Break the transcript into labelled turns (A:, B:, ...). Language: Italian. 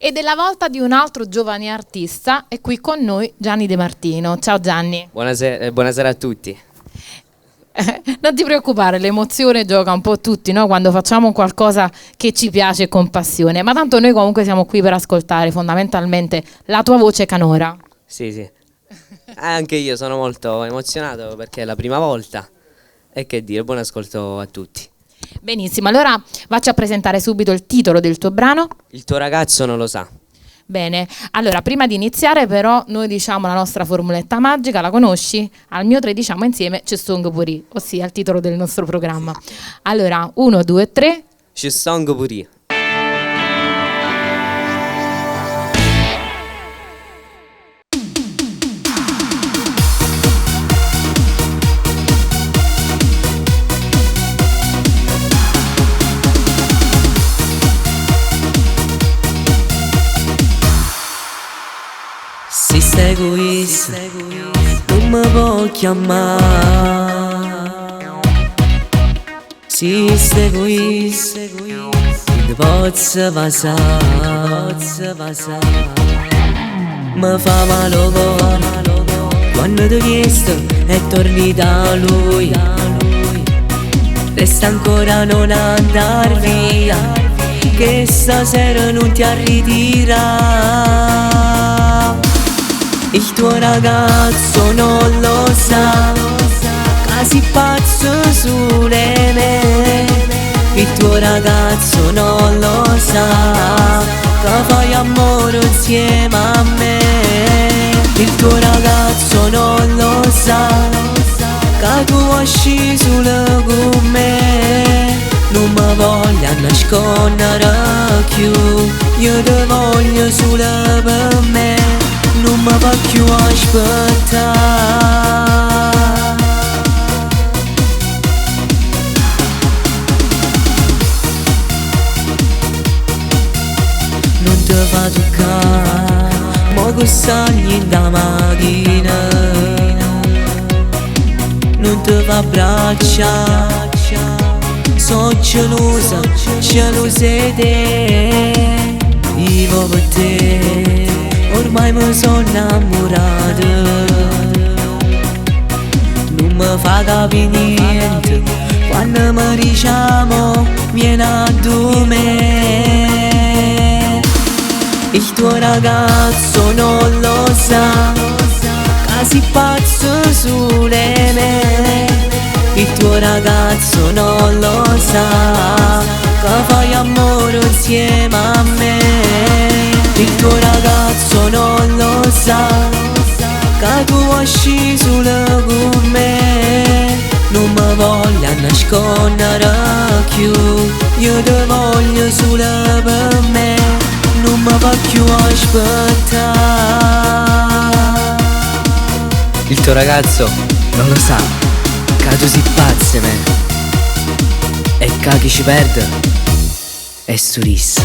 A: Ed è la volta di un altro giovane artista, è qui con noi Gianni De Martino. Ciao Gianni.
B: Buonasera a tutti.
A: Non ti preoccupare, l'emozione gioca un po' tutti, no? Quando facciamo qualcosa che ci piace con passione, ma tanto noi comunque siamo qui per ascoltare fondamentalmente la tua voce canora.
B: Sì. Anche io sono molto emozionato perché è la prima volta. E che dire, buon ascolto a tutti.
A: Benissimo, allora vacci a presentare subito il titolo del tuo brano.
B: Il tuo ragazzo non lo sa.
A: Bene, allora prima di iniziare però noi diciamo la nostra formuletta magica, la conosci? Al mio 3 diciamo insieme Ci song puri, ossia il titolo del nostro programma. Allora, 1, 2, 3.
B: Ci song puri.
C: Se sei egoista, non mi puoi chiamare. Se sei egoista, non ti posso passare. Mi fa male il cuore quando ti ho chiesto e torni da lui. Resta ancora non andar via, che stasera non ti arritirà. Il tuo ragazzo non lo sa, che sei pazzo su di me. Il tuo ragazzo non lo sa, che fai amore insieme a me. Il tuo ragazzo non lo sa, che tu esci solo con me. Non mi voglio nascondere più, io ti voglio solo per me. Non mi va più aspettare. Non ti fa toccare, mo che sogni da macchina. Non ti fa abbracciare, sono gelosa di te. Vivo per te, ormai mi sono innamorato. Non mi fa capire niente quando mi diciamo vieni a me. Il tuo ragazzo non lo sa, che sei pazzo su di me. Il tuo ragazzo non lo sa, che fai amore insieme a me. Il tuo ragazzo non lo sa, che tu esci solo con me. Non mi voglio nascondere più, io ti voglio solo per me. Non mi va più aspettare.
D: Il tuo ragazzo non lo sa, che tu sei pazzo me. E che chi ci perde è Suris.